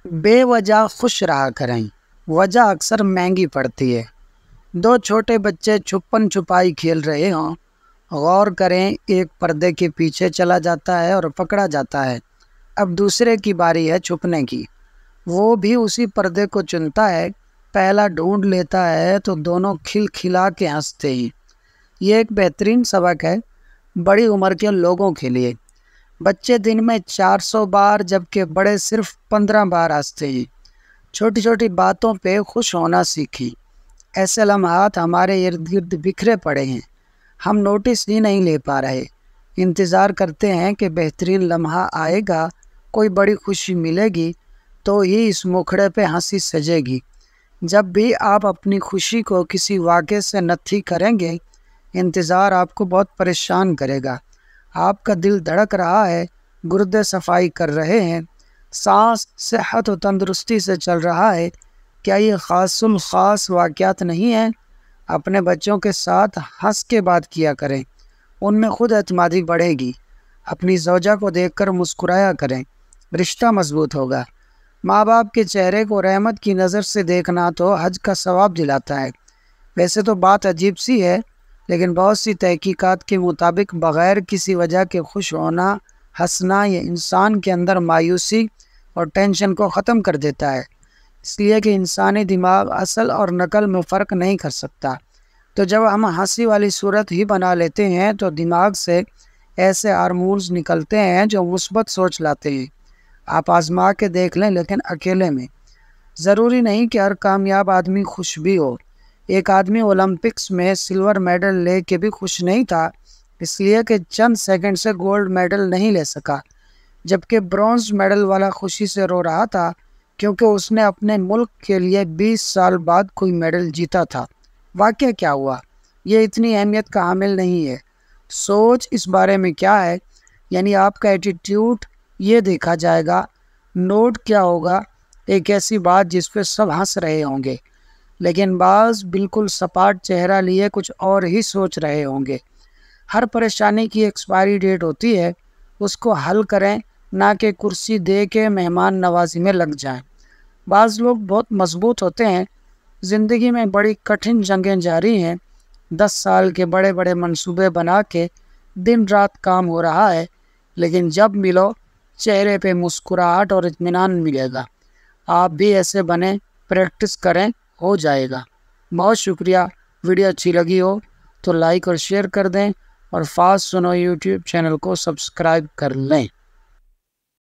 بے وجہ خوش رہا کریں، وجہ اکثر مہنگی پڑتی ہے۔ دو چھوٹے بچے چھپن چھپائی کھیل رہے ہوں، غور کریں، ایک پردے کے پیچھے چلا جاتا ہے اور پکڑا جاتا ہے۔ اب دوسرے کی باری ہے چھپنے کی، وہ بھی اسی پردے کو چنتا ہے، پہلا ڈھونڈ لیتا ہے تو دونوں کھل کھلا کے ہنستے ہیں۔ یہ ایک بہترین سبق ہے بڑی عمر کے لوگوں کے لیے۔ بچے دن میں 400 بار جبکہ بڑے صرف 15 بار ہنستے ہیں۔ چھوٹی چھوٹی باتوں پہ خوش ہونا سیکھی۔ ایسے لمحات ہمارے ارد گرد بکھرے پڑے ہیں، ہم نوٹس ہی نہیں لے پا رہے۔ انتظار کرتے ہیں کہ بہترین لمحہ آئے گا، کوئی بڑی خوشی ملے گی تو ہی اس مکھڑے پہ ہنسی سجے گی۔ جب بھی آپ اپنی خوشی کو کسی واقعے سے نتھی کریں گے، انتظار آپ کو بہت پریشان کرے گا۔ آپ کا دل دھڑک رہا ہے، گردے صفائی کر رہے ہیں، سانس صحت و تندرستی سے چل رہا ہے۔ کیا یہ خاص الخاص واقعات نہیں ہیں؟ اپنے بچوں کے ساتھ ہنس کے بات کیا کریں، ان میں خود اعتمادی بڑھے گی۔ اپنی زوجہ کو دیکھ کر مسکرایا کریں، رشتہ مضبوط ہوگا۔ ماں باپ کے چہرے کو رحمت کی نظر سے دیکھنا تو حج کا ثواب دلاتا ہے۔ ویسے تو بات عجیب سی ہے، لیکن بہت سی تحقیقات کے مطابق بغیر کسی وجہ کے خوش ہونا، ہنسنا، یہ انسان کے اندر مایوسی اور ٹینشن کو ختم کر دیتا ہے۔ اس لیے کہ انسانی دماغ اصل اور نقل میں فرق نہیں کر سکتا، تو جب ہم ہنسی والی صورت ہی بنا لیتے ہیں تو دماغ سے ایسے ہارمونز نکلتے ہیں جو مثبت سوچ لاتے ہیں۔ آپ آزما کے دیکھ لیں، لیکن اکیلے میں۔ ضروری نہیں کہ ہر کامیاب آدمی خوش بھی ہو۔ ایک آدمی اولمپکس میں سلور میڈل لے کے بھی خوش نہیں تھا، اس لیے کہ چند سیکنڈ سے گولڈ میڈل نہیں لے سکا، جبکہ برونز میڈل والا خوشی سے رو رہا تھا کیونکہ اس نے اپنے ملک کے لیے 20 سال بعد کوئی میڈل جیتا تھا۔ واقعہ کیا ہوا؟ یہ اتنی اہمیت کا حامل نہیں ہے۔ سوچ اس بارے میں کیا ہے، یعنی آپ کا ایٹیٹیوڈ، یہ دیکھا جائے گا۔ نوٹ کیا ہوگا؟ ایک ایسی بات جس پہ سب ہنس رہے ہوں گے، لیکن بعض بالکل سپاٹ چہرہ لیے کچھ اور ہی سوچ رہے ہوں گے۔ ہر پریشانی کی ایکسپائری ڈیٹ ہوتی ہے، اس کو حل کریں، نہ کہ کرسی دے کے مہمان نوازی میں لگ جائیں۔ بعض لوگ بہت مضبوط ہوتے ہیں، زندگی میں بڑی کٹھن جنگیں جاری ہیں، 10 سال کے بڑے بڑے منصوبے بنا کے دن رات کام ہو رہا ہے، لیکن جب ملو چہرے پہ مسکراہٹ اور اطمینان ملے گا۔ آپ بھی ایسے بنیں، پریکٹس کریں، ہو جائے گا۔ بہت شکریہ۔ ویڈیو اچھی لگی ہو تو لائک اور شیئر کر دیں، اور فاسٹ سنو یوٹیوب چینل کو سبسکرائب کر لیں۔